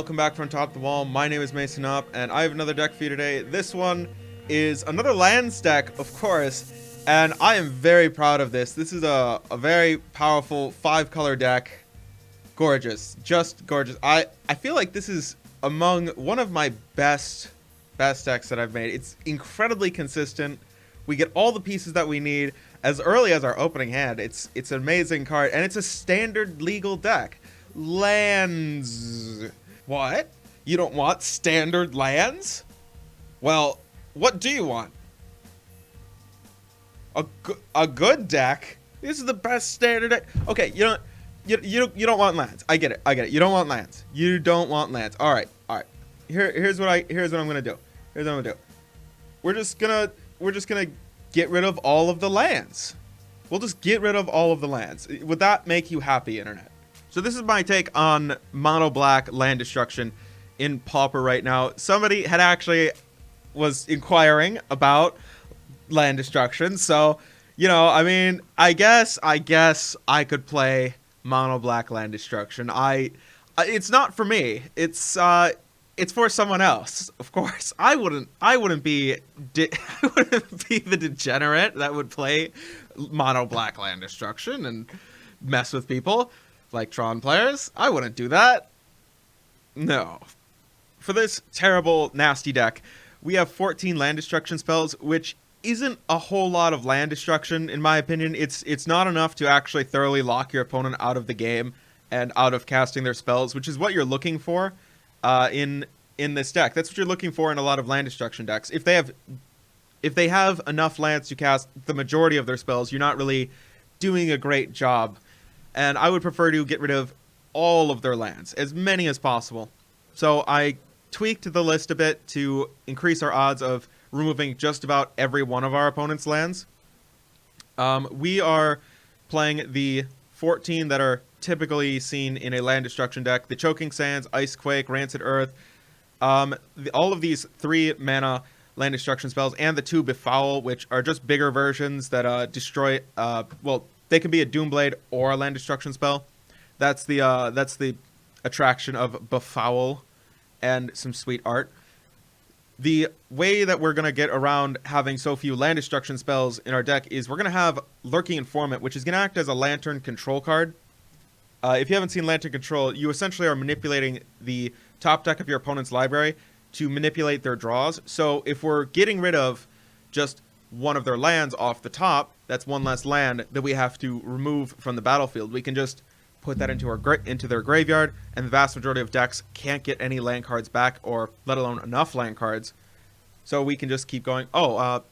welcome back from Top the Wall. My name is Mason Up, and I have another deck for you today. This one is another lands deck, of course, and I am very proud of this. This is a very powerful 5-color deck. Gorgeous. Just gorgeous. I feel like this is among one of my best decks that I've made. It's incredibly consistent. We get all the pieces that we need as early as our opening hand. It's an amazing card, and it's a standard legal deck. Lands. What? You don't want standard lands? Well, what do you want? A good deck? This is the best standard deck. Okay, you don't want lands. I get it. You don't want lands. All right. Here's what I'm gonna do. We're just gonna get rid of all of the lands. We'll just get rid of all of the lands. Would that make you happy, internet? So this is my take on mono black land destruction in Pauper right now. Somebody had actually was inquiring about land destruction, so I guess I could play mono black land destruction. It's not for me. It's for someone else, of course. I wouldn't be the degenerate that would play mono black land destruction and mess with people like Tron players. I wouldn't do that. No. For this terrible, nasty deck, we have 14 land destruction spells, which isn't a whole lot of land destruction, in my opinion. It's not enough to actually thoroughly lock your opponent out of the game and out of casting their spells, which is what you're looking for in this deck. That's what you're looking for in a lot of land destruction decks. If they have enough lands to cast the majority of their spells, you're not really doing a great job. And I would prefer to get rid of all of their lands, as many as possible. So I tweaked the list a bit to increase our odds of removing just about every one of our opponent's lands. We are playing the 14 that are typically seen in a land destruction deck: the Choking Sands, Ice Quake, Rancid Earth. All of these 3 mana land destruction spells, and the 2 Befoul, which are just bigger versions that destroy. They can be a Doomblade or a land destruction spell. That's the attraction of Befoul and some sweet art. The way that we're going to get around having so few land destruction spells in our deck is we're going to have Lurking Informant, which is going to act as a Lantern control card. If you haven't seen Lantern Control, you essentially are manipulating the top deck of your opponent's library to manipulate their draws. So if we're getting rid of just one of their lands off the top, that's one less land that we have to remove from the battlefield. We can just put that into their graveyard, and the vast majority of decks can't get any land cards back, or let alone enough land cards. So we can just keep going.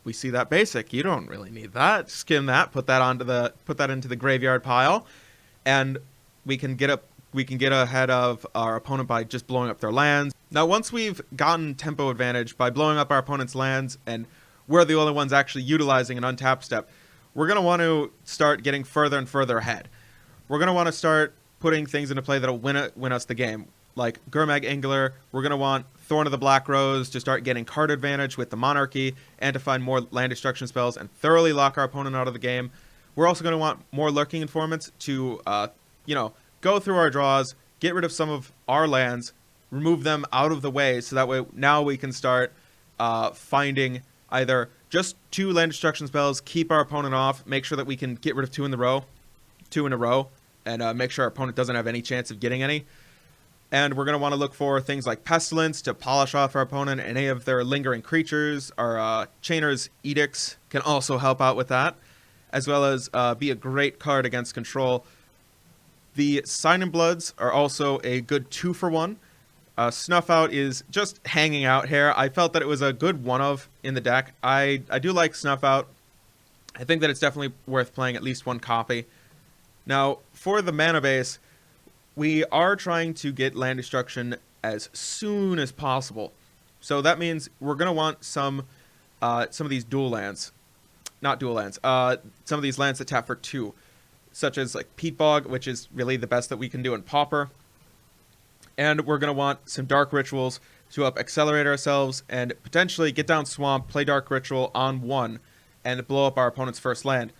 We see that basic. You don't really need that. Skim that. Put that into the graveyard pile, and we can get ahead of our opponent by just blowing up their lands. Now, once we've gotten tempo advantage by blowing up our opponent's lands, and we're the only ones actually utilizing an untap step, we're going to want to start getting further and further ahead. We're going to want to start putting things into play that'll win us the game, like Gurmag Angler. We're going to want Thorn of the Black Rose to start getting card advantage with the Monarchy, and to find more land destruction spells and thoroughly lock our opponent out of the game. We're also going to want more Lurking Informants to, go through our draws, get rid of some of our lands, remove them out of the way, so that way now we can start finding either just 2 land destruction spells, keep our opponent off, make sure that we can get rid of 2 in a row, and make sure our opponent doesn't have any chance of getting any. And we're going to want to look for things like Pestilence to polish off our opponent, and any of their lingering creatures. Our Chainer's Edicts can also help out with that, as well as be a great card against control. The Sign in Bloods are also a good 2-for-1. Snuff Out is just hanging out here. I felt that it was a good one-of in the deck. I do like Snuff Out. I think that it's definitely worth playing at least 1 copy. Now, for the mana base, we are trying to get land destruction as soon as possible. So that means we're going to want some of these dual lands. Not dual lands. Some of these lands that tap for 2. Such as like Peat Bog, which is really the best that we can do in Pauper. And we're going to want some Dark Rituals to help accelerate ourselves and potentially get down Swamp, play Dark Ritual on 1, and blow up our opponent's first land.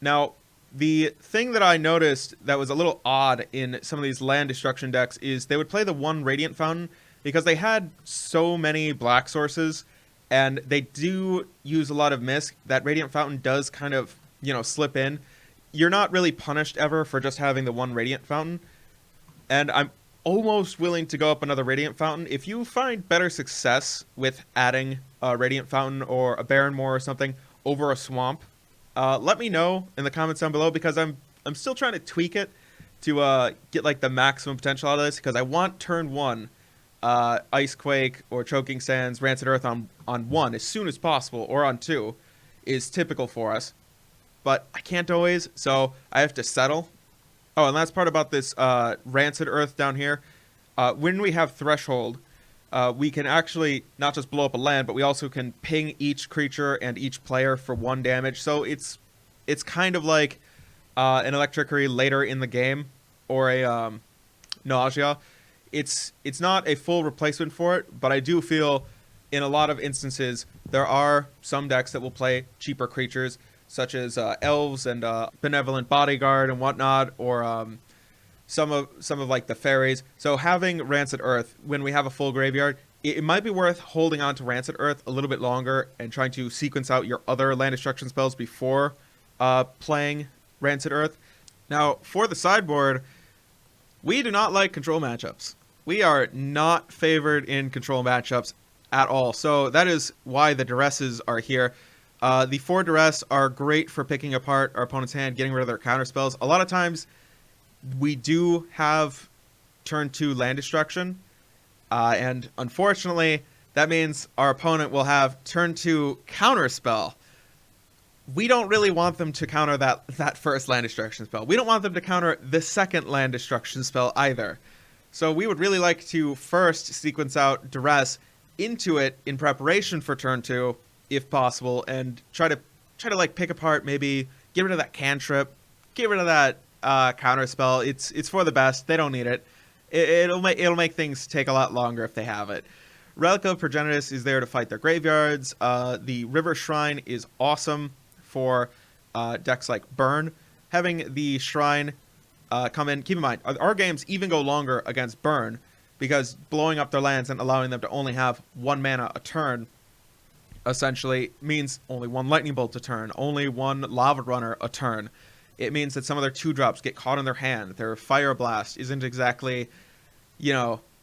Now, The thing that I noticed that was a little odd in some of these land destruction decks is they would play the one Radiant Fountain because they had so many black sources, and they do use a lot of Mist. That Radiant Fountain does kind of, slip in. You're not really punished ever for just having the one Radiant Fountain, and I'm almost willing to go up another Radiant Fountain. If you find better success with adding a Radiant Fountain or a Barren Moor or something over a Swamp, let me know in the comments down below, because I'm still trying to tweak it to get like the maximum potential out of this, because I want turn 1 Icequake or Choking Sands, Rancid Earth on 1 as soon as possible, or on 2 is typical for us. But I can't always, so I have to settle. Oh, and last part about this Rancid Earth down here. When we have Threshold, we can actually not just blow up a land, but we also can ping each creature and each player for 1 damage. So it's kind of like an Electricity later in the game, or a Nausea. It's not a full replacement for it, but I do feel in a lot of instances there are some decks that will play cheaper creatures, such as Elves and Benevolent Bodyguard and whatnot, or some of like the fairies. So having Rancid Earth when we have a full graveyard, it might be worth holding on to Rancid Earth a little bit longer and trying to sequence out your other land destruction spells before playing Rancid Earth. Now, for the sideboard, we do not like control matchups. We are not favored in control matchups at all. So that is why the Duresses are here. The 4 Duress are great for picking apart our opponent's hand, getting rid of their counter spells. A lot of times, we do have turn 2 land destruction, and unfortunately, that means our opponent will have turn 2 counter spell. We don't really want them to counter that first land destruction spell. We don't want them to counter the second land destruction spell either. So we would really like to first sequence out Duress into it in preparation for turn 2, if possible, and try to like pick apart, maybe get rid of that cantrip, get rid of that counter spell. It's for the best. They don't need it. It'll make things take a lot longer if they have it. Relic of Progenitus is there to fight their graveyards. The River Shrine is awesome for decks like Burn. Having the Shrine come in. Keep in mind, our games even go longer against Burn, because blowing up their lands and allowing them to only have 1 mana a turn essentially means only 1 Lightning Bolt a turn, only 1 Lava Runner a turn. It means that some of their 2-drops get caught in their hand. Their Fire Blast isn't exactly,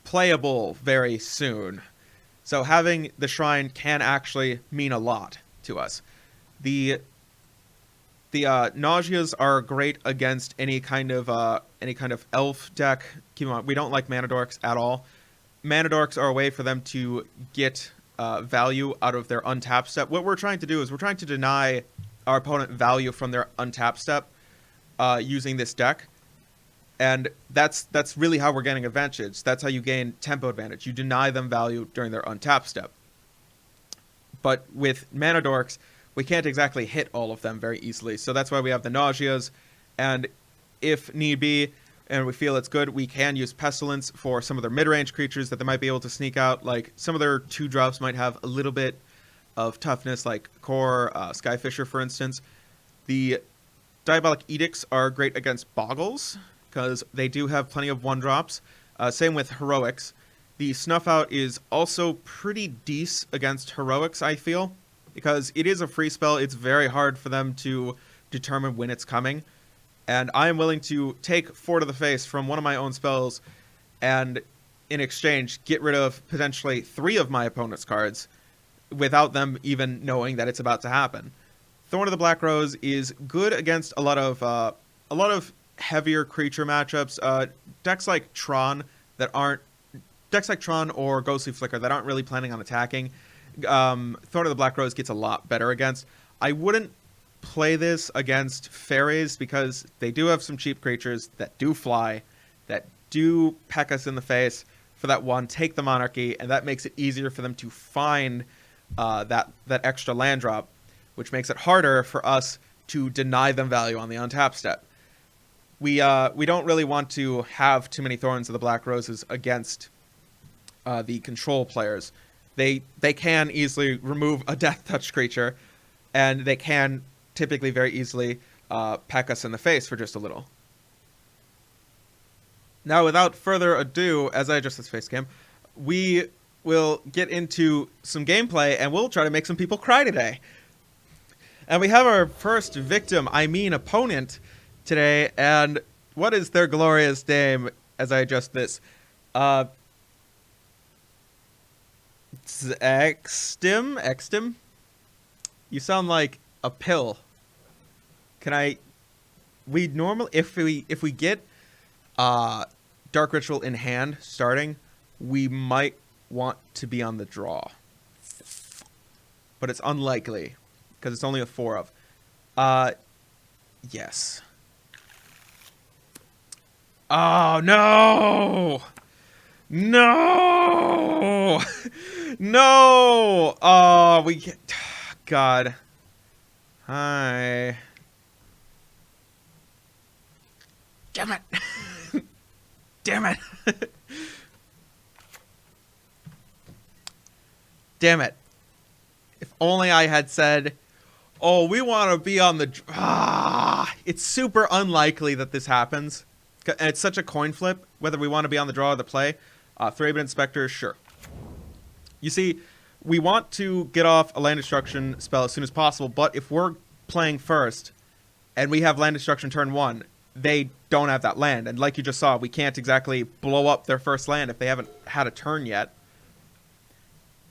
playable very soon. So having the Shrine can actually mean a lot to us. The Nauseas are great against any kind of elf deck. Keep in mind, we don't like Mana Dorks at all. Mana Dorks are a way for them to get value out of their untapped step. What we're trying to do is we're trying to deny our opponent value from their untapped step using this deck. And that's really how we're getting advantage. That's how you gain tempo advantage. You deny them value during their untapped step. But with Mana Dorks, we can't exactly hit all of them very easily. So that's why we have the Nauseas. And if need be, and we feel it's good, we can use Pestilence for some of their mid-range creatures that they might be able to sneak out. Like, some of their 2-drops might have a little bit of toughness, like Core, Skyfisher, for instance. The Diabolic Edicts are great against Boggles, because they do have plenty of 1-drops. Same with Heroics. The Snuff Out is also pretty decent against Heroics, I feel, because it is a free spell. It's very hard for them to determine when it's coming. And I am willing to take 4 to the face from one of my own spells and, in exchange, get rid of potentially 3 of my opponent's cards without them even knowing that it's about to happen. Thorn of the Black Rose is good against a lot of heavier creature matchups. Decks like Tron or Ghostly Flicker that aren't really planning on attacking. Thorn of the Black Rose gets a lot better against. I wouldn't play this against fairies because they do have some cheap creatures that do fly, that do peck us in the face for that 1, take the Monarchy, and that makes it easier for them to find that extra land drop, which makes it harder for us to deny them value on the untap step. We don't really want to have too many Thorns of the Black Roses against the control players. They can easily remove a Death Touch creature, and they can typically very easily peck us in the face for just a little. Now, without further ado, as I adjust this face cam, we will get into some gameplay, and we'll try to make some people cry today. And we have our first victim, I mean opponent, today, and what is their glorious name as I adjust this? Extim? You sound like a pill. Can I... We normally... If we get Dark Ritual in hand starting, we might want to be on the draw. But it's unlikely, because it's only a 4 of. Yes. Oh, no! No! No! Oh, we can't... God. Hi. Damn it! Damn it! Damn it. If only I had said, oh, we want to be on the... It's super unlikely that this happens. It's such a coin flip, whether we want to be on the draw or the play. 3-bit Inspector, sure. You see, we want to get off a land destruction spell as soon as possible, but if we're playing first, and we have land destruction turn 1, they don't have that land. And like you just saw, we can't exactly blow up their first land if they haven't had a turn yet.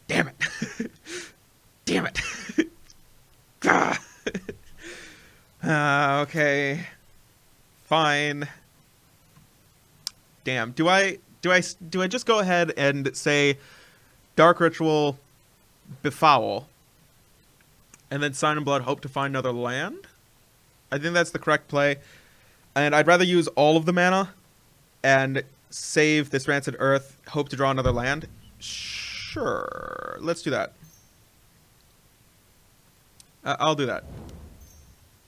Damn it. Damn it. Okay. Fine. Damn. Do I just go ahead and say Dark Ritual, Befoul, and then Sign in Blood, hope to find another land? I think that's the correct play. And I'd rather use all of the mana and save this Rancid Earth, hope to draw another land. Sure. Let's do that. I'll do that.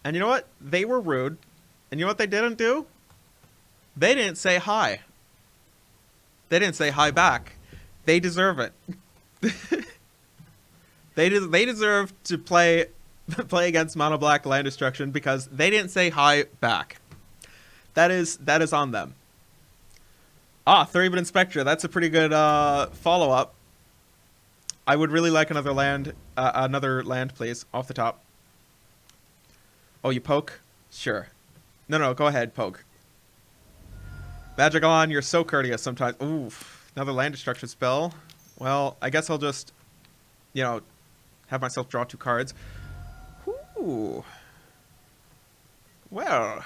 And you know what? They were rude. And you know what they didn't do? They didn't say hi. They didn't say hi back. They deserve it. They deserve to play against Mono Black land destruction because they didn't say hi back. That is on them. 3-bit Inspector. That's a pretty good follow-up. I would really like another land, please, off the top. Oh, you poke? Sure. No, go ahead, poke. Magic on, you're so courteous sometimes. Ooh, another land destruction spell. Well, I guess I'll just, have myself draw 2 cards. Ooh. Well.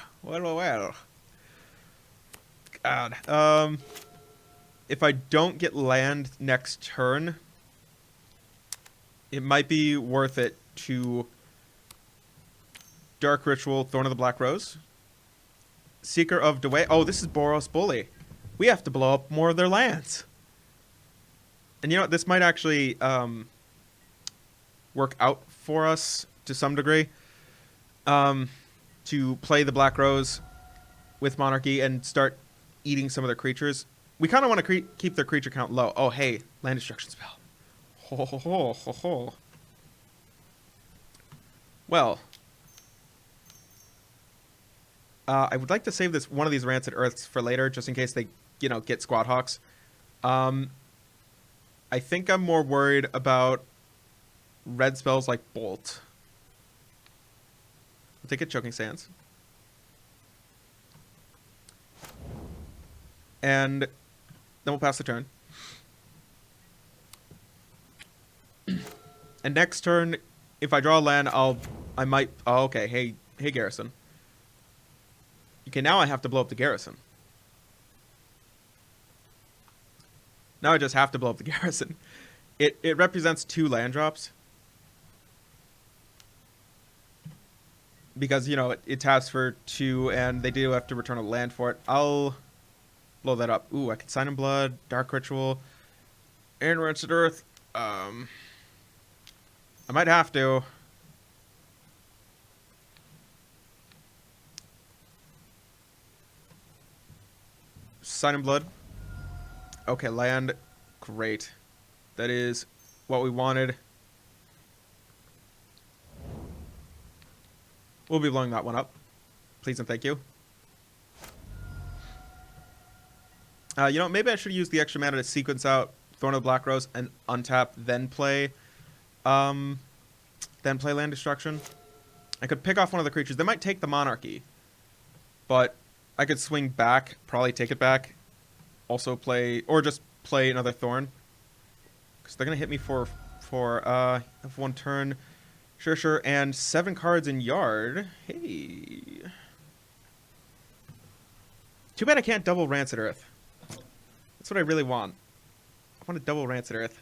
God. If I don't get land next turn, it might be worth it to Dark Ritual, Thorn of the Black Rose. Seeker of Dewey. Oh, this is Boros Bully. We have to blow up more of their lands. And you know what? This might actually work out for us to some degree. To play the Black Rose with Monarchy and start eating some of their creatures. We kind of want to keep their creature count low. Oh, hey, land destruction spell. Ho, ho, ho, ho, ho. Well, I would like to save one of these Rancid Earths for later, just in case they, get Squad Hawks. I think I'm more worried about red spells like Bolt. I'll take it, Choking Sands. And then we'll pass the turn. And next turn, if I draw a land, I might... Oh, okay. Hey, Garrison. Okay, now I have to blow up the Garrison. Now I just have to blow up the Garrison. It represents 2 land drops. Because, it taps for 2, and they do have to return a land for it. I'll blow that up. Ooh, I can Sign in Blood, Dark Ritual, and Rancid Earth. I might have to. Sign in Blood. Okay, land. Great. That is what we wanted. We'll be blowing that one up. Please and thank you. You know, maybe I should use the extra mana to sequence out Thorn of the Black Rose and untap, then play Land Destruction. I could pick off one of the creatures. They might take the Monarchy, but I could swing back, probably take it back, also play, or just play another Thorn, because they're gonna hit me for have one turn. Sure, and 7 cards in Yard. Hey, too bad I can't double Rancid Earth. That's what I really want. I want to double Rancid Earth.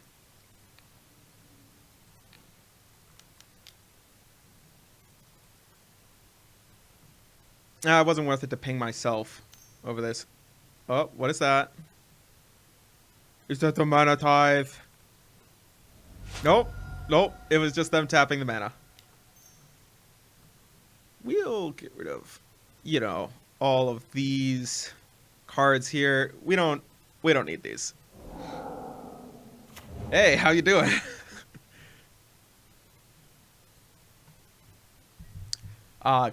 It wasn't worth it to ping myself over this. Oh, what is that? Is that the Mana Tithe? Nope. It was just them tapping the mana. We'll get rid of, you know, all of these cards here. We don't need these. Hey, how you doing?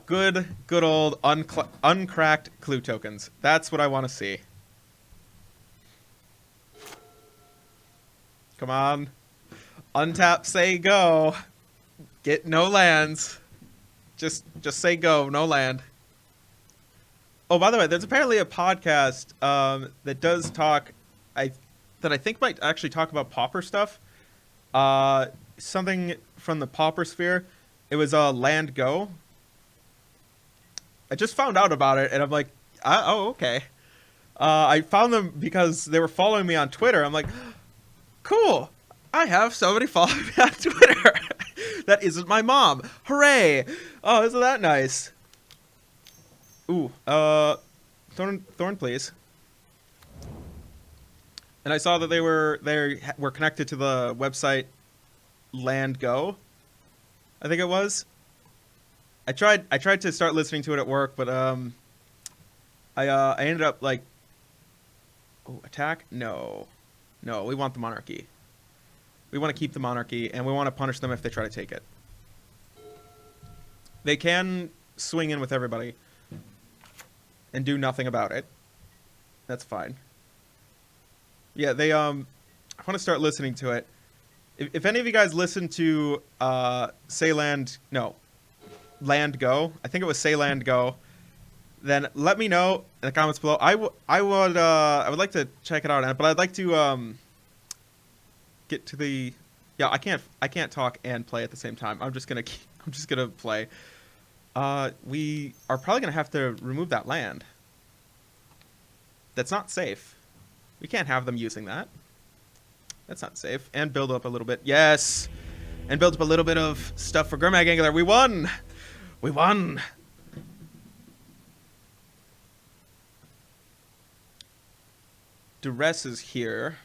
Good old uncracked clue tokens. That's what I want to see. Come on. Untap, say go. Get no lands. Just say go, no land. Oh, by the way, there's apparently a podcast that does talk, that I think might actually talk about Pauper stuff. Something from the Pauper sphere. It was Land Go. I just found out about it, and I'm like, oh, okay. I found them because they were following me on Twitter. I'm like, cool. I have somebody following me on Twitter. That isn't my mom. Hooray. Oh, isn't that nice? Ooh, Thorn, please. And I saw that they were connected to the website Land Go, I think it was. I tried to start listening to it at work, but I ended up like, oh, attack? No, we want the Monarchy. We want to keep the Monarchy, and we want to punish them if they try to take it. They can swing in with everybody and do nothing about it. That's fine. Yeah, they I want to start listening to it. If any of you guys listen to Land Go, I think it was Say Land Go, then let me know in the comments below. I would like to check it out, but I'd like to get to the, yeah, I can't talk and play at the same time. I'm just gonna play. We are probably gonna have to remove that land. That's not safe. We can't have them using that. That's not safe. And build up a little bit. Yes! And build up a little bit of stuff for Gurmag Angler. We won! We won! Duress is here.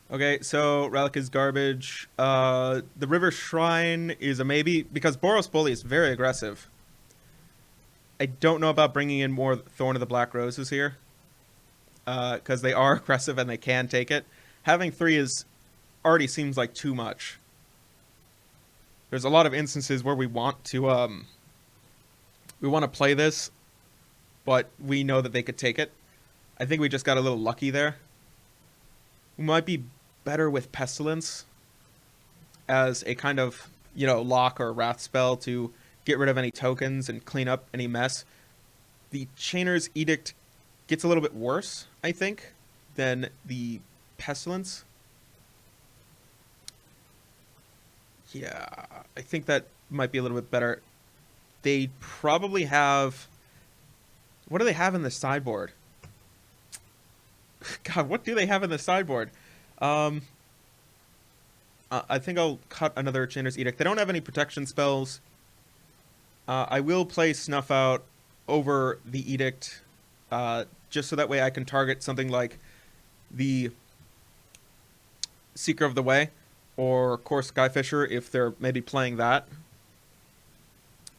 Okay, so Relic is garbage. The River Shrine is a maybe, because Boros Bully is very aggressive. I don't know about bringing in more Thorn of the Black Roses here, because they are aggressive and they can take it. Having 3 already seems like too much. There's a lot of instances where we want to play this, but we know that they could take it. I think we just got a little lucky there. We might be better with Pestilence as a kind of, you know, lock or wrath spell to get rid of any tokens and clean up any mess. The Chainer's Edict gets a little bit worse, I think, than the Pestilence. Yeah, I think that might be a little bit better. They probably have... What do they have in the sideboard? God, what do they have in the sideboard? I think I'll cut another Chainer's Edict. They don't have any protection spells. I will play Snuff Out over the Edict, just so that way I can target something like the Seeker of the Way or Core Skyfisher if they're maybe playing that.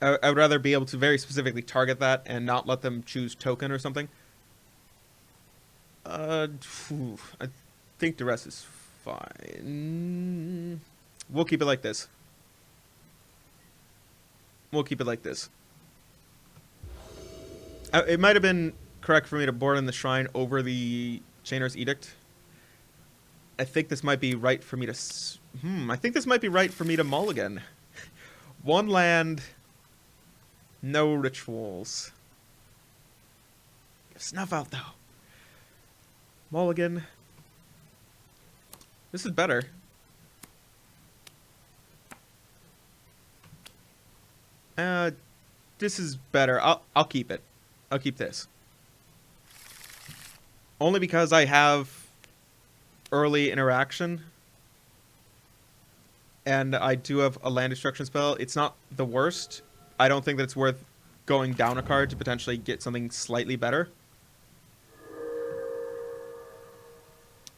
I would rather be able to very specifically target that and not let them choose token or something. I think the rest is fine. We'll keep it like this. We'll keep it like this. It might have been correct for me to board in the shrine over the Chainer's Edict. I think this might be right for me to... I think this might be right for me to mulligan. One land, no rituals. Snuff out, though. Mulligan. This is better. This is better. I'll keep it. I'll keep this. Only because I have early interaction. And I do have a land destruction spell. It's not the worst. I don't think that it's worth going down a card to potentially get something slightly better.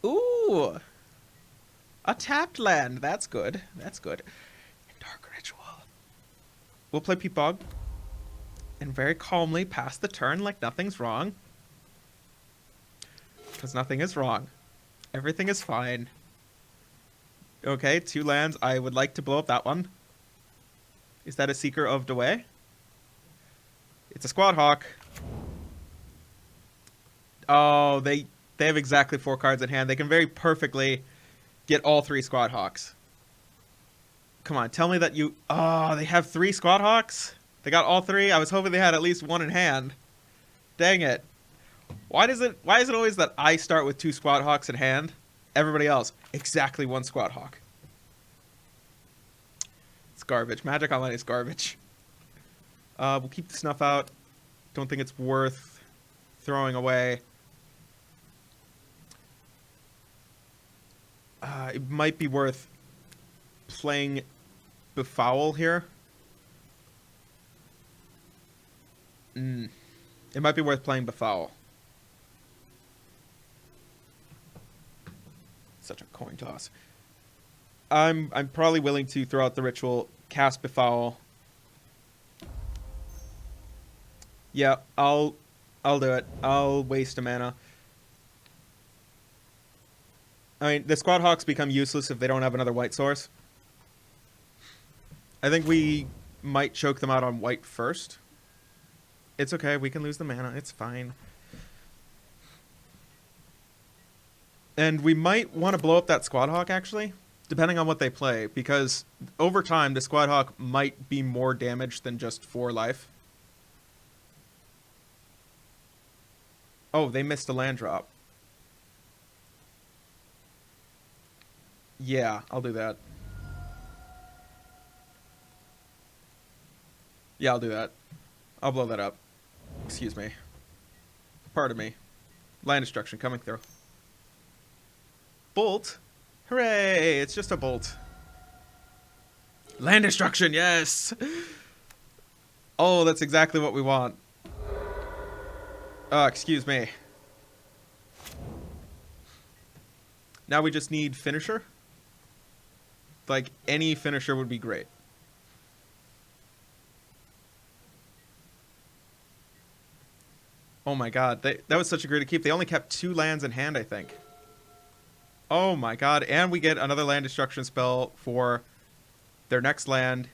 Ooh! A tapped land. That's good. That's good. Dark Ritual. We'll play Peat Bog. And very calmly pass the turn like nothing's wrong. Because nothing is wrong. Everything is fine. Okay, 2 lands. I would like to blow up that one. Is that a Seeker of Dway? It's a Squad Hawk. Oh, they have exactly 4 cards in hand. They can very perfectly get all 3 Squad Hawks. Come on, tell me that you... Oh, they have 3 Squad Hawks? They got all 3? I was hoping they had at least 1 in hand. Dang it. Why is it always that I start with 2 Squad Hawks in hand? Everybody else, exactly 1 Squad Hawk. It's garbage. Magic Online is garbage. We'll keep the Snuff out. Don't think it's worth throwing away. It might be worth playing Befoul here. It might be worth playing Befoul. Such a coin toss. I'm probably willing to throw out the ritual, cast Befoul. Yeah, I'll do it. I'll waste a mana. I mean, the Squad Hawks become useless if they don't have another white source. I think we might choke them out on white first. It's okay, we can lose the mana, it's fine. And we might want to blow up that Squad Hawk, actually, depending on what they play, because over time, the Squad Hawk might be more damage than just 4 life. Oh, they missed a land drop. Yeah, I'll do that. Yeah, I'll do that. I'll blow that up. Excuse me. Pardon me. Land destruction coming through. Bolt? Hooray! It's just a bolt. Land destruction, yes! Oh, that's exactly what we want. Excuse me. Now we just need finisher. Like, any finisher would be great. Oh my god, that was such a great keep. They only kept 2 lands in hand, I think. Oh my god, and we get another land destruction spell for their next land.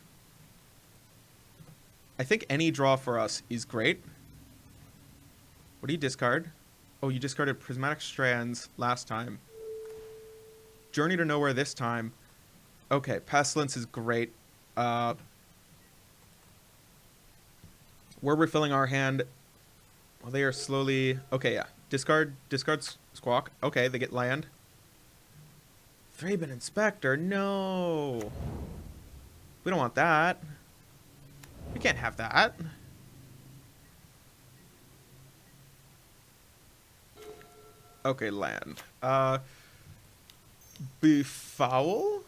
I think any draw for us is great. What do you discard? Oh, you discarded Prismatic Strands last time. Journey to Nowhere this time. Okay, Pestilence is great. We're refilling our hand. Well, they are slowly... Okay, yeah. Discard Squawk. Okay, they get land. Thraben Inspector, no. We don't want that. We can't have that. Okay, land. Befoul?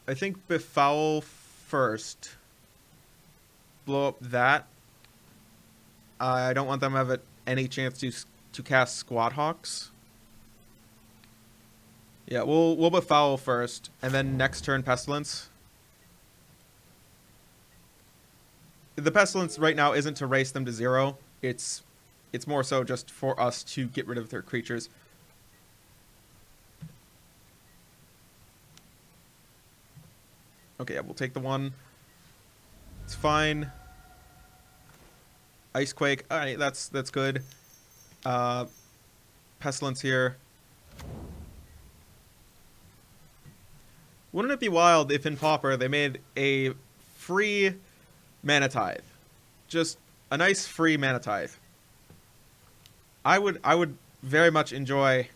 I think Befoul first. Blow up that. I don't want them to have any chance to cast Squad Hawks. Yeah, we'll Befoul first, and then next turn Pestilence. The Pestilence right now isn't to race them to 0. It's more so just for us to get rid of their creatures. Okay, yeah, we'll take the 1. It's fine. Ice Quake. All right, that's good. Pestilence here. Wouldn't it be wild if in Pauper they made a free mana tithe? Just a nice free mana tithe. I would very much enjoy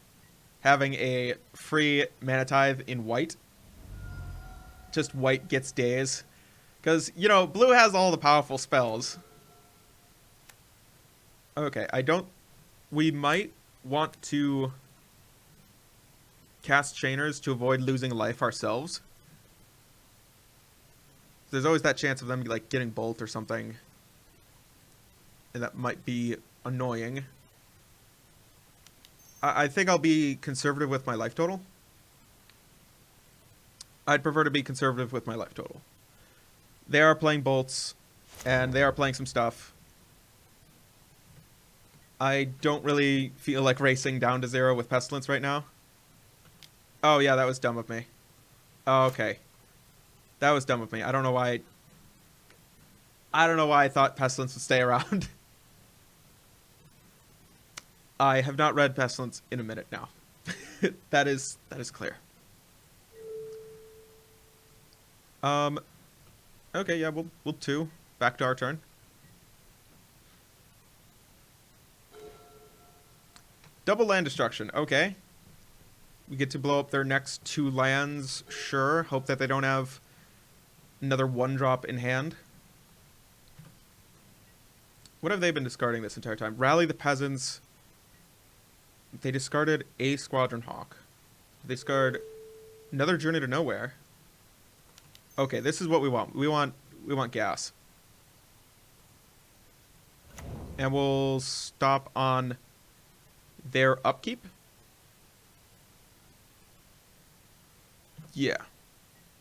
having a free mana tithe in white. Just white gets days. Because, you know, blue has all the powerful spells. Okay, we might want to cast Chainers to avoid losing life ourselves. There's always that chance of them, like, getting Bolt or something. And that might be annoying. I think I'll be conservative with my life total. I'd prefer to be conservative with my life total. They are playing bolts, and they are playing some stuff. I don't really feel like racing down to 0 with Pestilence right now. Oh, yeah, that was dumb of me. Oh, okay. That was dumb of me. I don't know why I thought Pestilence would stay around. I have not read Pestilence in a minute now. That is clear. Okay, yeah, we'll 2. Back to our turn. Double land destruction. Okay. We get to blow up their next 2 lands. Sure. Hope that they don't have another 1-drop in hand. What have they been discarding this entire time? Rally the Peasants. They discarded a Squadron Hawk. They discard another Journey to Nowhere. Okay, this is what we want. We want gas. And we'll stop on their upkeep. Yeah.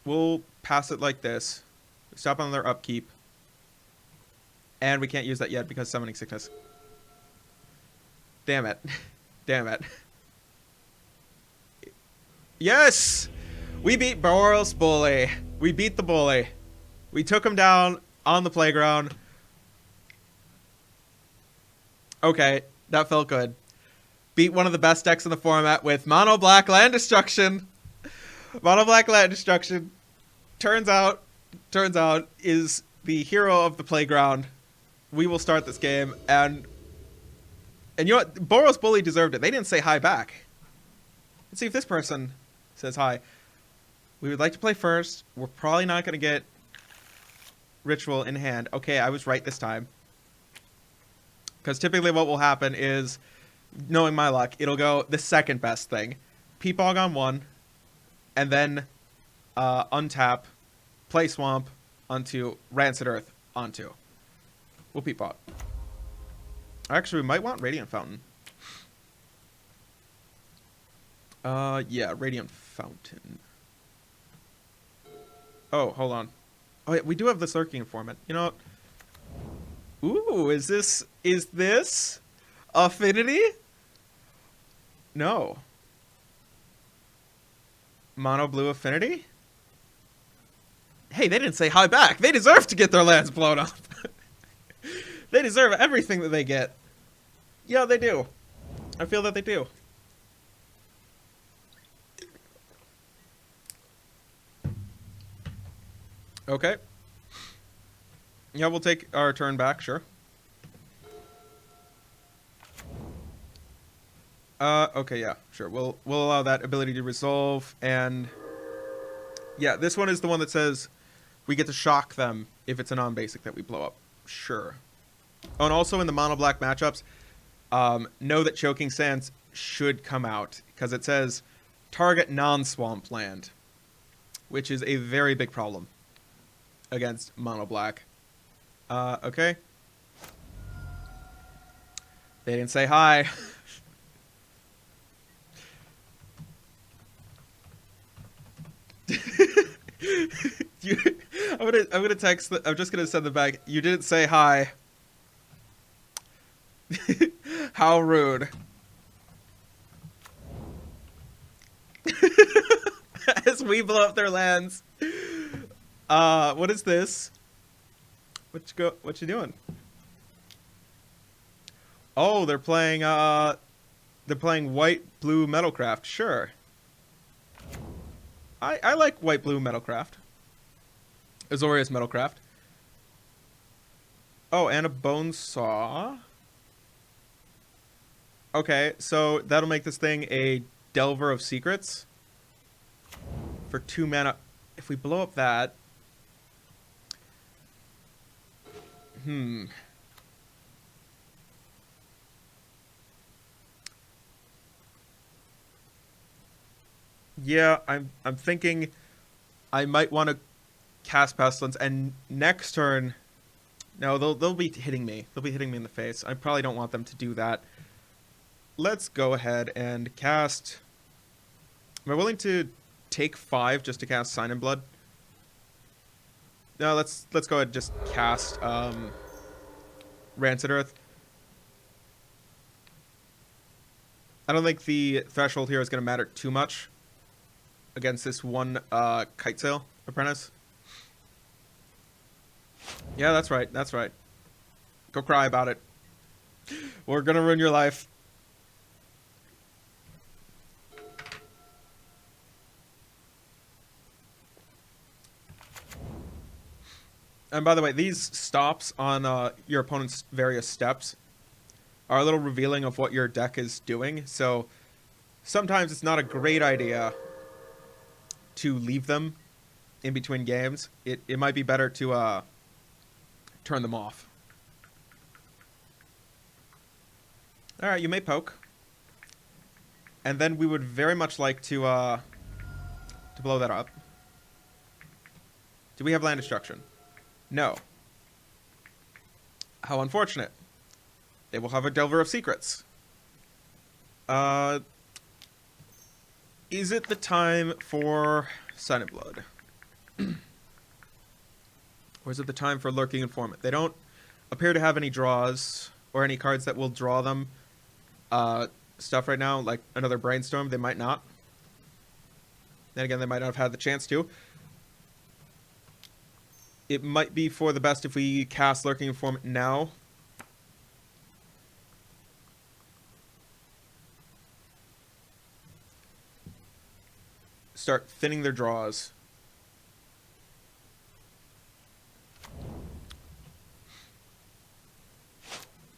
We'll pass it like this. Stop on their upkeep. And we can't use that yet because Summoning Sickness. Damn it. Damn it. Yes! We beat Boros Bully. We beat the bully. We took him down on the playground. Okay, that felt good. Beat one of the best decks in the format with Mono Black Land Destruction. Mono Black Land Destruction turns out is the hero of the playground. We will start this game, and you know what? Boros Bully deserved it. They didn't say hi back. Let's see if this person says hi. We would like to play first. We're probably not going to get Ritual in hand. Okay, I was right this time. Because typically what will happen is, knowing my luck, it'll go the second best thing. Peatbog on 1, and then untap, play Swamp onto Rancid Earth on 2. We'll Peatbog. Actually, we might want Radiant Fountain. Yeah, Radiant Fountain. Oh, hold on. Oh, yeah, we do have this Lurking Informant. You know what? Ooh, is this Affinity? No. Mono Blue Affinity? Hey, they didn't say hi back. They deserve to get their lands blown up. They deserve everything that they get. Yeah, they do. I feel that they do. Okay. Yeah, we'll take our turn back, sure. Okay, yeah, sure. We'll allow that ability to resolve, and yeah, this one is the one that says we get to shock them if it's a non-basic that we blow up. Sure. Oh, and also in the mono black matchups, know that Choking Sands should come out because it says target non-swamp land, which is a very big problem against mono black. Okay. They didn't say hi. I'm gonna text. I'm just gonna send them back. You didn't say hi. How rude. As we blow up their lands. What is this? What you doing? Oh, they're playing white blue Metalcraft. Sure. I like white blue Metalcraft. Azorius Metalcraft. Oh, and a bone saw. Okay, so that'll make this thing a Delver of Secrets for 2 mana. If we blow up that, yeah, I'm thinking I might want to cast Pestilence, and next turn, no, they'll be hitting me. They'll be hitting me in the face. I probably don't want them to do that. Let's go ahead and cast. Am I willing to take 5 just to cast Sign in Blood? No, let's go ahead and just cast Rancid Earth. I don't think the threshold here is going to matter too much against this one Kite Sail Apprentice. Yeah, that's right. That's right. Go cry about it. We're going to ruin your life. And by the way, these stops on your opponent's various steps are a little revealing of what your deck is doing. So sometimes it's not a great idea to leave them in between games. It might be better to turn them off. All right, you may poke. And then we would very much like to blow that up. Do we have land destruction? No. How unfortunate. They will have a Delver of Secrets. Is it the time for Sign in Blood? Or is it the time for Lurking Informant? They don't appear to have any draws or any cards that will draw them stuff right now, like another Brainstorm. They might not. Then again, they might not have had the chance to. It might be for the best if we cast Lurking Informant now. Start thinning their draws.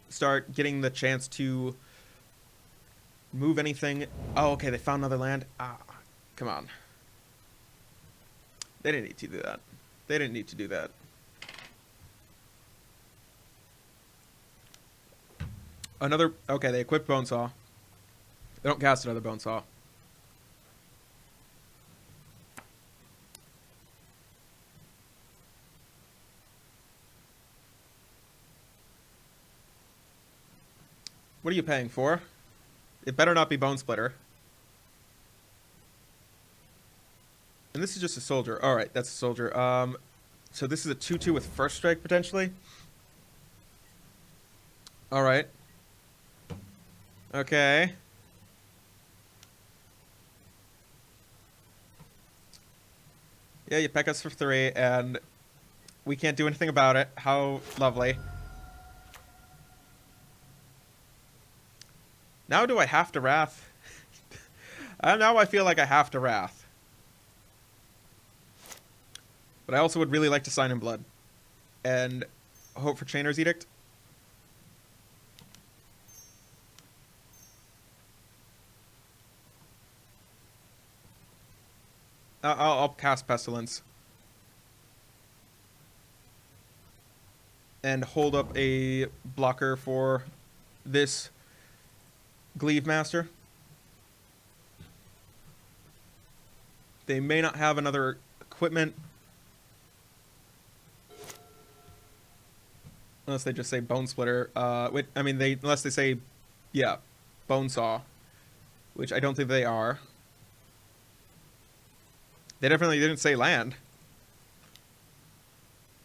Start getting the chance to move anything. Oh, okay, they found another land. Ah, come on. They didn't need to do that. They didn't need to do that. Another... Okay, they equipped Bonesaw. They don't cast another Bonesaw. What are you paying for? It better not be Bone Splitter. And this is just a soldier. Alright, that's a soldier. So this is a 2-2 with first strike, potentially? Alright. Okay. Yeah, you peck us for 3, and we can't do anything about it. How lovely. Now do I have to Wrath? Now I feel like I have to Wrath. But I also would really like to Sign in Blood. And hope for Chainer's Edict. I'll cast Pestilence. And hold up a blocker for this Glaive Master. They may not have another equipment. Unless they just say Bone Splitter. I mean, unless they say, yeah, Bone Saw. Which I don't think they are. They definitely didn't say land.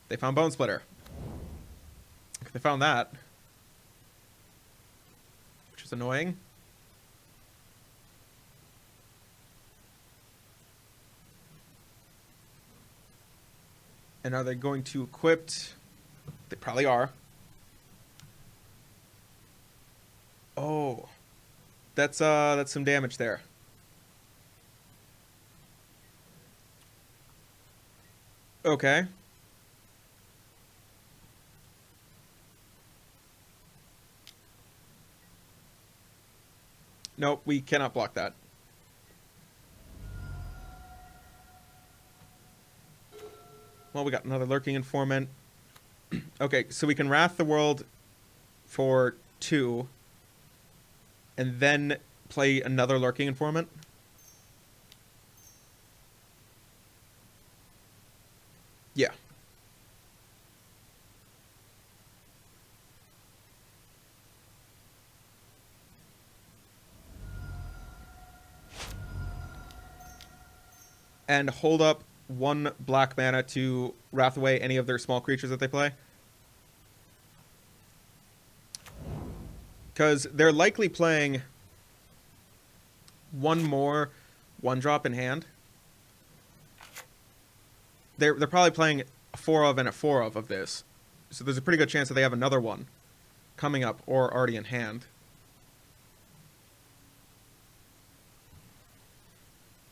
They found Bone Splitter. They found that. Which is annoying. And are they going to equip? They probably are. Oh, that's some damage there. Okay. Nope, we cannot block that. Well, we got another Lurking Informant. Okay, so we can Wrath the World for 2, and then play another Lurking Informant. Yeah. And hold up 1 black mana to Wrath away any of their small creatures that they play. Because they're likely playing 1 more 1-drop in hand. They're probably playing a 4 of and a 4 of this. So there's a pretty good chance that they have another one coming up or already in hand.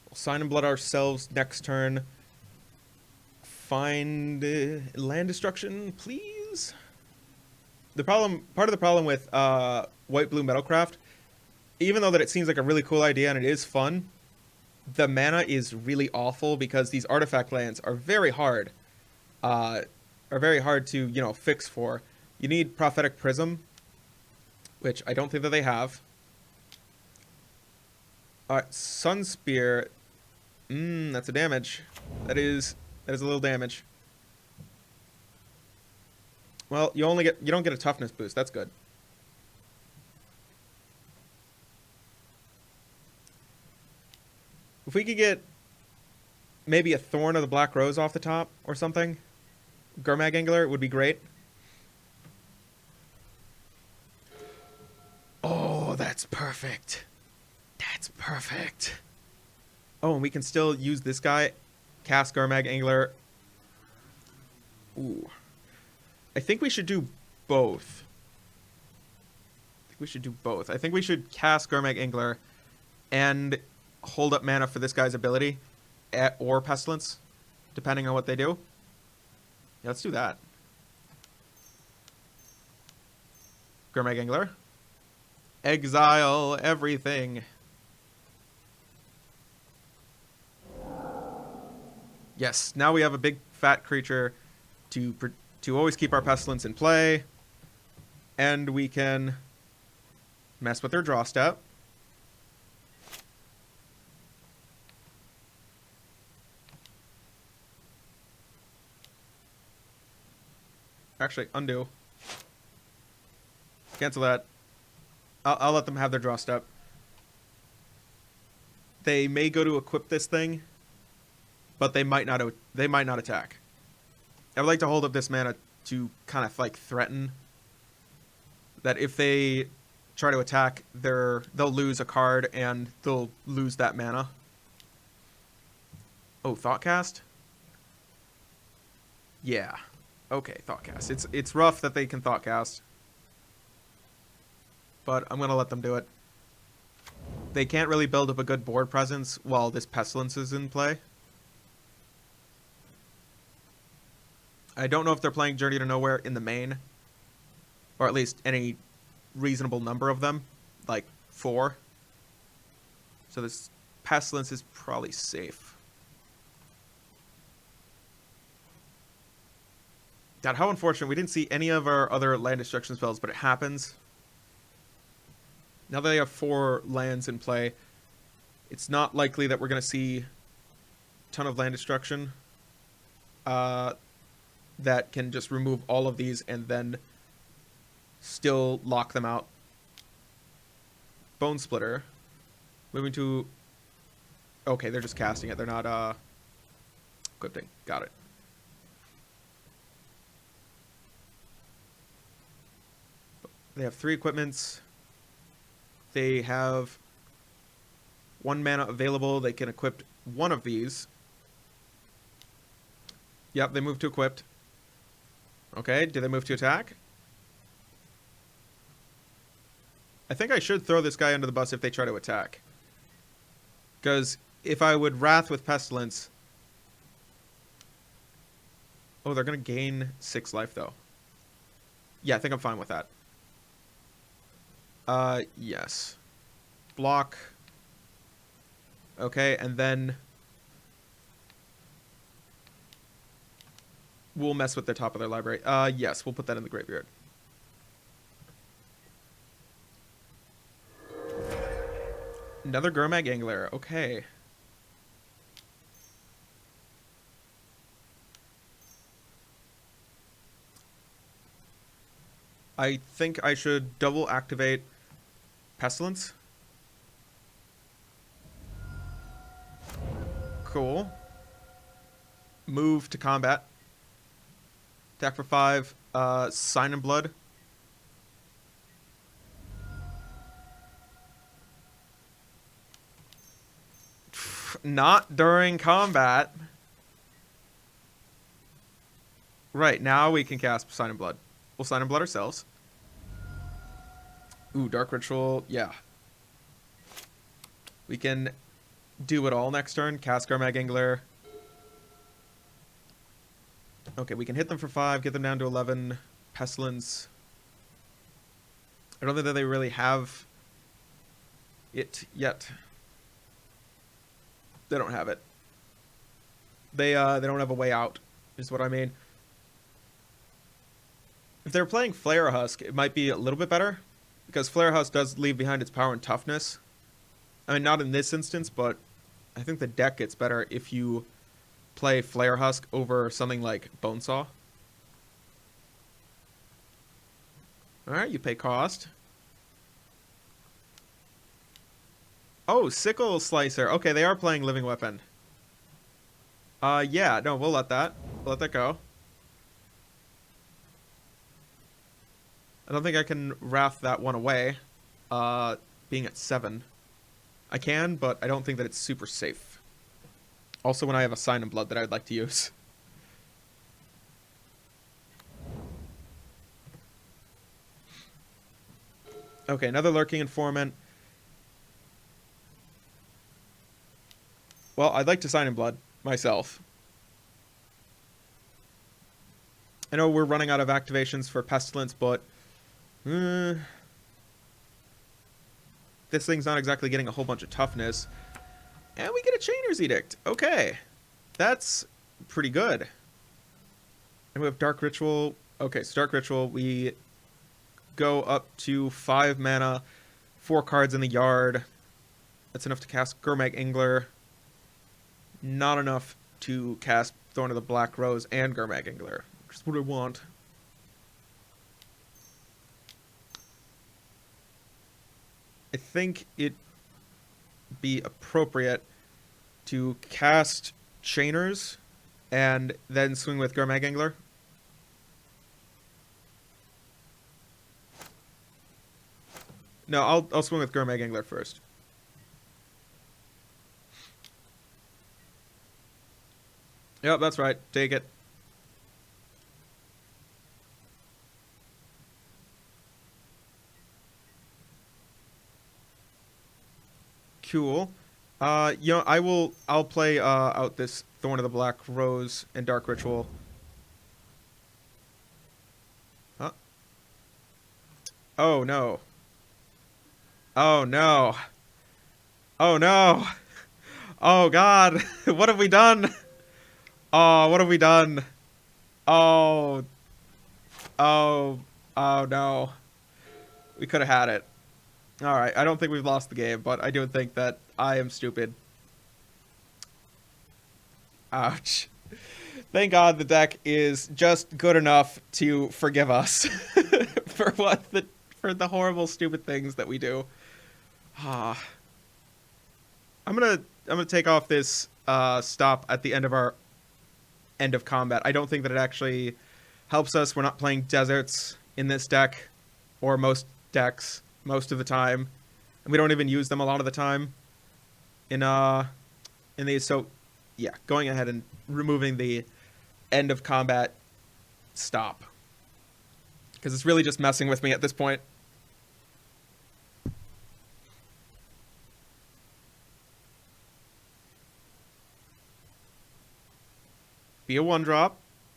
We'll Sign in Blood ourselves next turn. Find land destruction, please. Part of the problem with white-blue Metalcraft, even though that it seems like a really cool idea and it is fun, the mana is really awful because these artifact lands are very hard. To, you know, fix for. You need Prophetic Prism, which I don't think that they have. Sun Spear. That's a damage. That is a little damage. Well, you don't get a toughness boost. That's good. If we could get maybe a Thorn of the Black Rose off the top or something, Gurmag Angler would be great. Oh, that's perfect. That's perfect. Oh, and we can still use this guy, cast Gurmag Angler. Ooh. I think we should do both. I think we should cast Gurmag Angler and hold up mana for this guy's ability or Pestilence, depending on what they do. Yeah, let's do that. Gurmag Angler. Exile everything. Yes, now we have a big fat creature to always keep our Pestilence in play. And we can mess with their draw step. Actually, undo. Cancel that. I'll let them have their draw step. They may go to equip this thing, but they might not attack. I would like to hold up this mana to kind of like threaten that if they try to attack, they'll lose a card and they'll lose that mana. Oh, Thoughtcast? Yeah. Okay, Thoughtcast. It's rough that they can Thoughtcast, but I'm gonna let them do it. They can't really build up a good board presence while this Pestilence is in play. I don't know if they're playing Journey to Nowhere in the main, or at least any reasonable number of them, like 4. So this Pestilence is probably safe. God, how unfortunate. We didn't see any of our other land destruction spells, but it happens. Now that they have 4 lands in play, it's not likely that we're going to see a ton of land destruction that can just remove all of these and then still lock them out. Bone Splitter. Moving to... Okay, they're just casting it. They're not equipping. Got it. They have 3 equipments. They have 1 mana available. They can equip 1 of these. Yep, they move to equipped. Okay, do they move to attack? I think I should throw this guy under the bus if they try to attack. Because if I would Wrath with Pestilence... Oh, they're going to gain 6 life, though. Yeah, I think I'm fine with that. Yes. Block. Okay, and then... we'll mess with the top of their library. Yes, we'll put that in the graveyard. Another Gurmag Angler. Okay. I think I should double activate Pestilence. Cool. Move to combat. Attack for 5. Sign in Blood. Not during combat. Right, now we can cast Sign in Blood. We'll Sign in Blood ourselves. Ooh, Dark Ritual. Yeah. We can do it all next turn. Cast Gurmag Angler. Okay, we can hit them for 5, get them down to 11. Pestilence. I don't think that they really have it yet. They don't have it. They don't have a way out, is what I mean. If they're playing Flare Husk, it might be a little bit better, because Flare Husk does leave behind its power and toughness. I mean, not in this instance, but I think the deck gets better if you play Flare Husk over something like Bonesaw. Alright, you pay cost. Oh, Sickle Slicer. Okay, they are playing Living Weapon. Yeah, no, we'll let that go. I don't think I can Wrath that one away, being at 7. I can, but I don't think that it's super safe. Also, when I have a Sign in Blood that I'd like to use. Okay, another Lurking Informant. Well, I'd like to Sign in Blood myself. I know we're running out of activations for Pestilence, but this thing's not exactly getting a whole bunch of toughness. And we get a Chainer's Edict. Okay. That's pretty good. And we have Dark Ritual. Okay, so Dark Ritual, we go up to 5 mana, 4 cards in the yard. That's enough to cast Gurmag Angler. Not enough to cast Thorn of the Black Rose and Gurmag Angler, which is what I want. I think it'd be appropriate to cast Chainers and then swing with Gurmag Angler. No, I'll swing with Gurmag Angler first. Yep, that's right. Take it. Cool. You know, I'll play out this Thorn of the Black Rose and Dark Ritual. Huh? Oh no. Oh no. Oh no. Oh god. What have we done? Oh, what have we done? Oh. Oh. Oh no. We could have had it. Alright, I don't think we've lost the game, but I do think that I am stupid. Ouch. Thank God the deck is just good enough to forgive us for the horrible, stupid things that we do. I'm gonna take off this stop at the end of our end of combat. I don't think that it actually helps us. We're not playing deserts in this deck, or most decks, most of the time, and we don't even use them a lot of the time in these. So yeah, going ahead and removing the end of combat stop, because it's really just messing with me at this point. Be a 1-drop.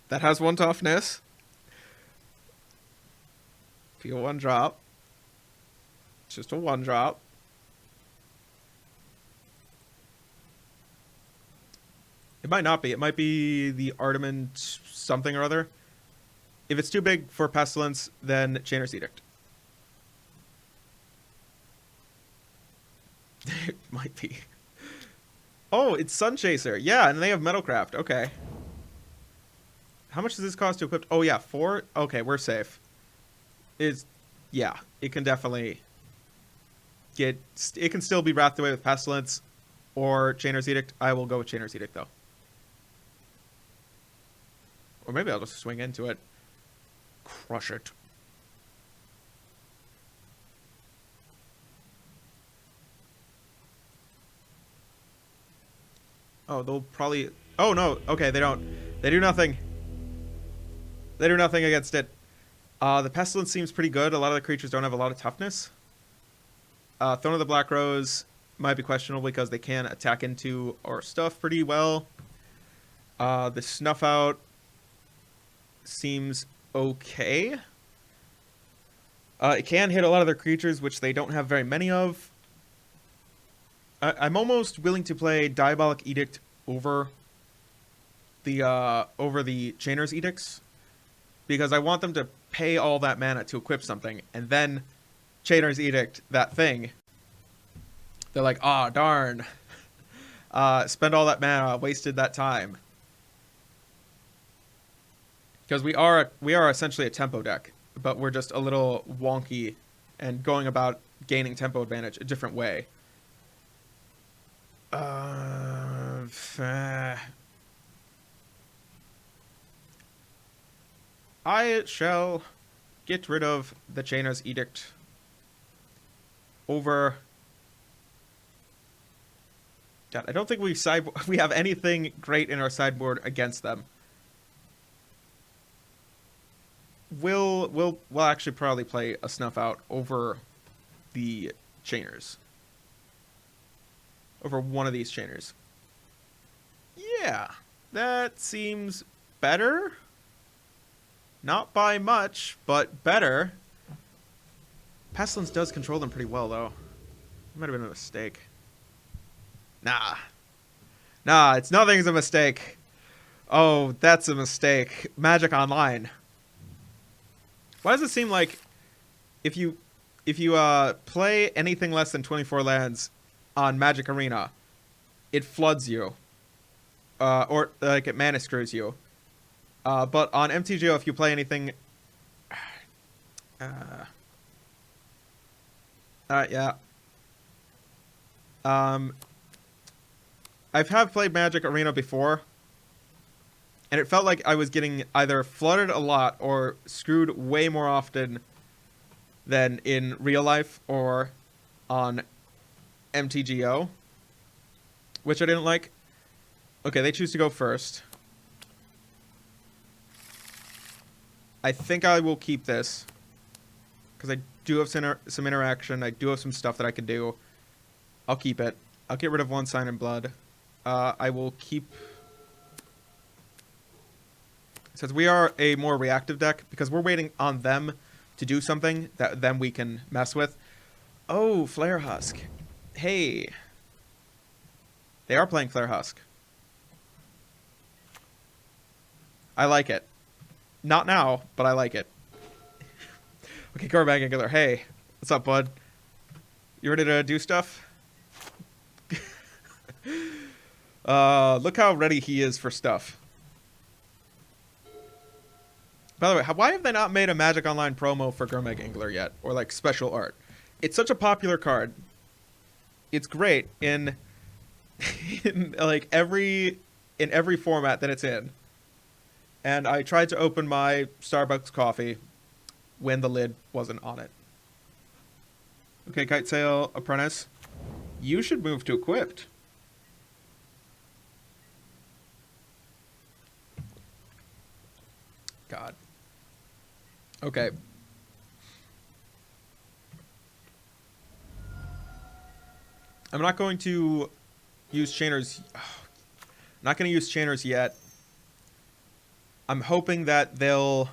That has 1 toughness. Be a 1-drop. It's just a 1-drop. It might not be. It might be the Ardament something or other. If it's too big for Pestilence, then Chainer's Edict. It might be. Oh, it's Sun Chaser. Yeah, and they have Metalcraft. Okay. How much does this cost to equip? Oh, yeah, 4? Okay, we're safe. Yeah, it can definitely get... It can still be wrathed away with Pestilence or Chainer's Edict. I will go with Chainer's Edict, though. Or maybe I'll just swing into it. Crush it. Oh, they'll probably... Oh, no. Okay, they don't. They do nothing. They do nothing against it. The Pestilence seems pretty good. A lot of the creatures don't have a lot of toughness. Throne of the Black Rose might be questionable because they can attack into our stuff pretty well. The Snuff Out seems okay. It can hit a lot of their creatures, which they don't have very many of. I'm almost willing to play Diabolic Edict over the Chainer's Edicts, because I want them to pay all that mana to equip something, and then Chainer's Edict that thing. They're like, ah, oh, darn. Spend all that mana, wasted that time. Because we are essentially a tempo deck, but we're just a little wonky and going about gaining tempo advantage a different way. I shall get rid of the Chainer's Edict over... God, I don't think we have anything great in our sideboard against them. We'll actually probably play a Snuff Out over the Chainers. Over one of these Chainers. Yeah, that seems better. Not by much, but better. Pestilence does control them pretty well, though. It might have been a mistake. Nah, it's nothing's a mistake. Oh, that's a mistake. Magic Online. Why does it seem like if you play anything less than 24 lands on Magic Arena, it floods you, or like it mana screws you? But on MTGO, if you play anything, yeah. I've played Magic Arena before, and it felt like I was getting either flooded a lot or screwed way more often than in real life or on MTGO, which I didn't like. Okay, they choose to go first. I think I will keep this, because I do have some interaction. I do have some stuff that I can do. I'll keep it. I'll get rid of one Sign in Blood. I will keep... Since we are a more reactive deck, because we're waiting on them to do something that then we can mess with. Oh, Flare Husk. Hey. They are playing Flare Husk. I like it. Not now, but I like it. Okay, Garbag Angular. Hey, what's up, bud? You ready to do stuff? Look how ready he is for stuff. By the way, why have they not made a Magic Online promo for Gurmag Angler yet? Or, like, special art? It's such a popular card. It's great in like, every format that it's in. And I tried to open my Starbucks coffee when the lid wasn't on it. Okay, Kite Sail Apprentice. You should move to Equipped. God. Okay. I'm not going to use Chainers. I'm not going to use Chainers yet. I'm hoping that they'll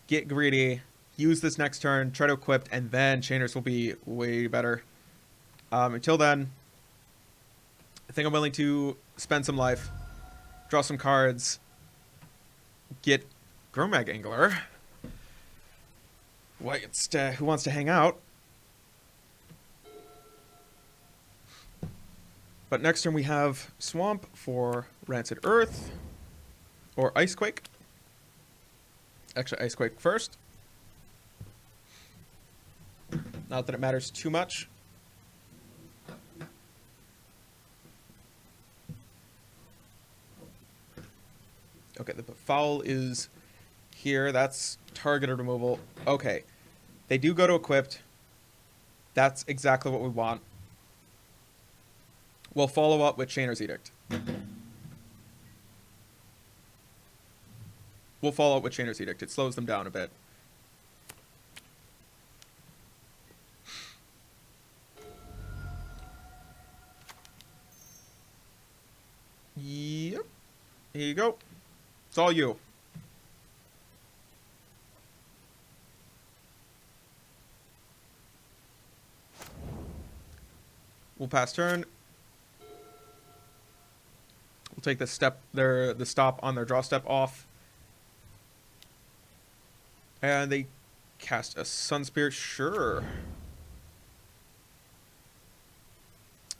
get greedy, use this next turn, try to equip, and then Chainers will be way better. Until then, I think I'm willing to spend some life, draw some cards, get Gromag Angler. Who wants to hang out? But next turn we have Swamp for Rancid Earth. Or Icequake. Actually, Icequake first. Not that it matters too much. Okay, the Foul is here. That's targeted removal. Okay. They do go to equipped. That's exactly what we want. We'll follow up with Chainer's Edict. We'll follow up with Chainer's Edict. It slows them down a bit. Yep. Here you go. It's all you. We'll pass turn. We'll take the stop on their draw step off. And they cast a Sun Spirit. Sure.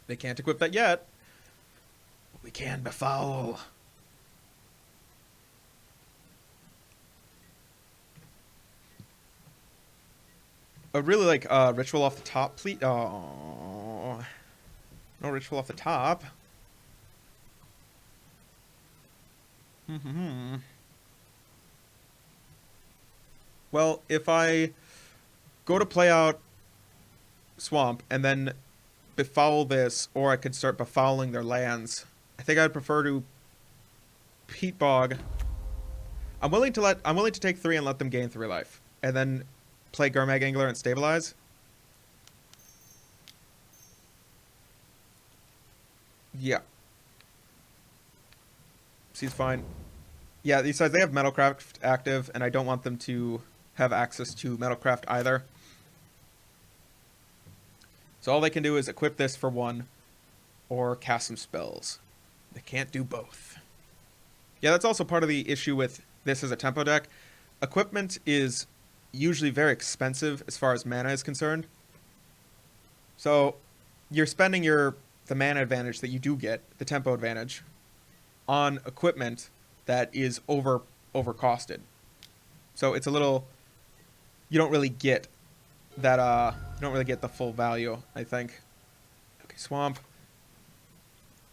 They can't equip that yet. We can befoul. I really like Ritual off the top, please. Oh, no Ritual off the top. Well, if I go to play out Swamp and then befoul this, or I could start befouling their lands, I think I'd prefer to Peat Bog. I'm willing to take 3 and let them gain 3 life, and then play Gurmag Angler and stabilize. Yeah. See's fine. Yeah, besides they have Metalcraft active, and I don't want them to have access to Metalcraft either. So all they can do is equip this for 1, or cast some spells. They can't do both. Yeah, that's also part of the issue with this as a tempo deck. Equipment is usually very expensive as far as mana is concerned. So you're spending the mana advantage that you do get, the tempo advantage, on equipment that is overcosted. So it's a little, you don't really get that you don't really get the full value, I think. Okay, Swamp.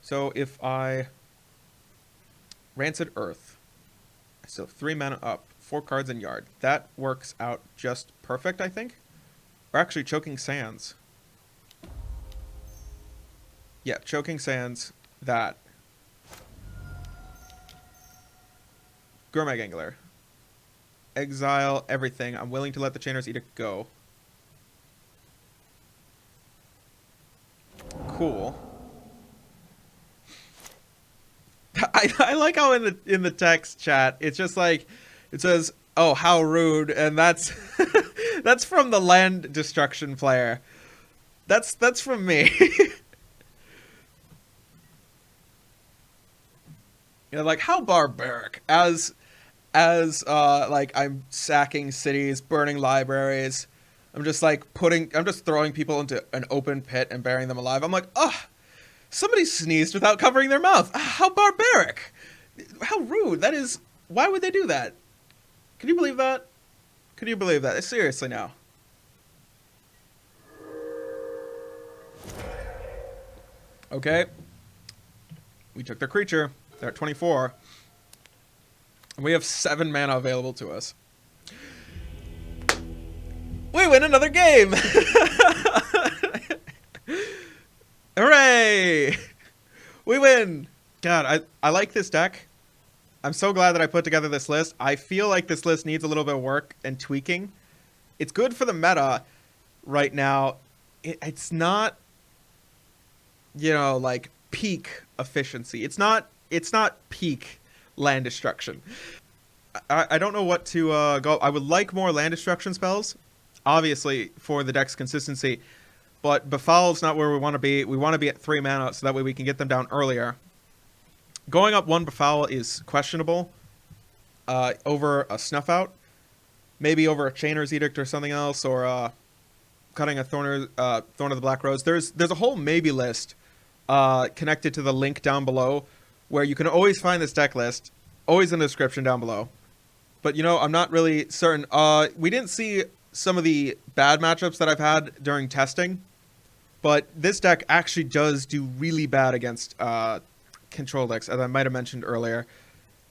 So if I Rancid Earth, I still have 3 mana up, 4 cards in yard. That works out just perfect, I think. Or actually Choking Sands. Yeah, Choking Sands, that. Gurmag Angler. Exile everything. I'm willing to let the Chainer's Edict go. Cool. I like how in the text chat it's just like it says, "Oh, how rude," and that's that's from the land destruction player. That's from me. You know, like how barbaric as like I'm sacking cities, burning libraries. I'm just throwing people into an open pit and burying them alive. I'm like, oh, somebody sneezed without covering their mouth. How barbaric. How rude. That is, why would they do that? Can you believe that? Can you believe that? Seriously now. Okay. We took their creature. They're at 24. And we have 7 mana available to us. We win another game! Hooray! We win! God, I like this deck. I'm so glad that I put together this list. I feel like this list needs a little bit of work and tweaking. It's good for the meta right now. It's not, you know, like peak efficiency. It's not peak land destruction. I don't know what to go. I would like more land destruction spells, obviously, for the deck's consistency. But Befoul's not where we want to be. We want to be at 3 mana, so that way we can get them down earlier. Going up 1 Befoul is questionable over a Snuff Out. Maybe over a Chainer's Edict or something else, or cutting a Thorn of the Black Rose. There's a whole maybe list connected to the link down below, where you can always find this deck list, always in the description down below. But, you know, I'm not really certain. We didn't see some of the bad matchups that I've had during testing, but this deck actually does do really bad against control decks, as I might have mentioned earlier.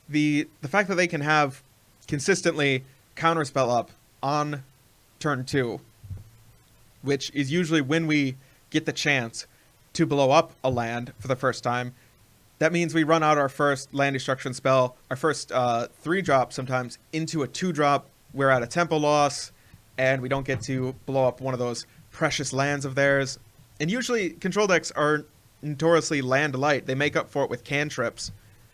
The fact that they can have consistently counterspell up on turn 2, which is usually when we get the chance to blow up a land for the first time. That means we run out our first land destruction spell, our first 3-drop sometimes, into a 2-drop. We're at a tempo loss, and we don't get to blow up one of those precious lands of theirs. And usually control decks are notoriously land light. They make up for it with cantrips,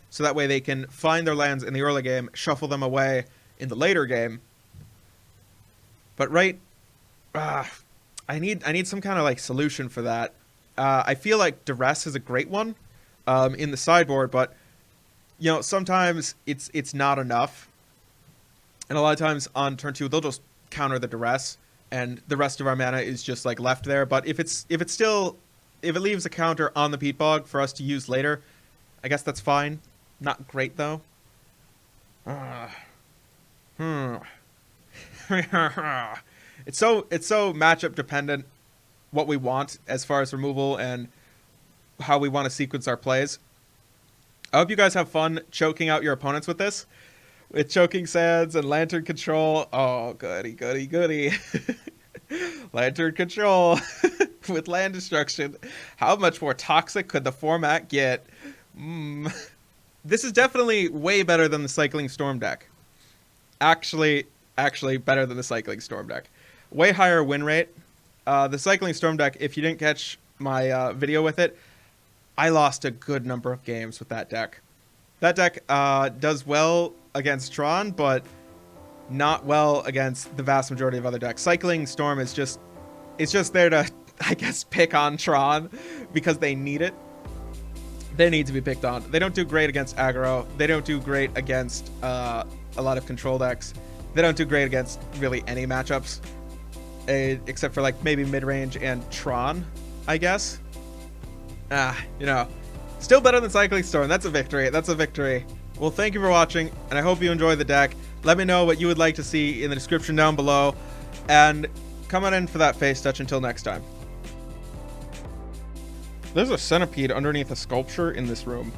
so that way they can find their lands in the early game, shuffle them away in the later game. But I need some kind of like solution for that. I feel like Duress is a great one in the sideboard, but you know, sometimes it's not enough, and a lot of times on turn 2 they'll just counter the Duress, and the rest of our mana is just like left there. But if it leaves a counter on the Peat Bog for us to use later, I guess that's fine. Not great though. It's so matchup dependent what we want as far as removal and how we want to sequence our plays. I hope you guys have fun choking out your opponents with this, with Choking Sands and Lantern Control. Oh, goody. Lantern Control with land destruction. How much more toxic could the format get? This is definitely way better than the Cycling Storm deck. Actually better than the Cycling Storm deck. Way higher win rate. The Cycling Storm deck, if you didn't catch my video with it, I lost a good number of games with that deck. That deck does well against Tron, but not well against the vast majority of other decks. Cycling Storm is just there to, I guess, pick on Tron because they need it. They need to be picked on. They don't do great against aggro. They don't do great against a lot of control decks. They don't do great against really any matchups, except for like maybe mid-range and Tron, I guess. You know, still better than Cycling Storm. That's a victory. Well, thank you for watching, and I hope you enjoy the deck. Let me know what you would like to see in the description down below, and come on in for that face touch until next time. There's a centipede underneath a sculpture in this room.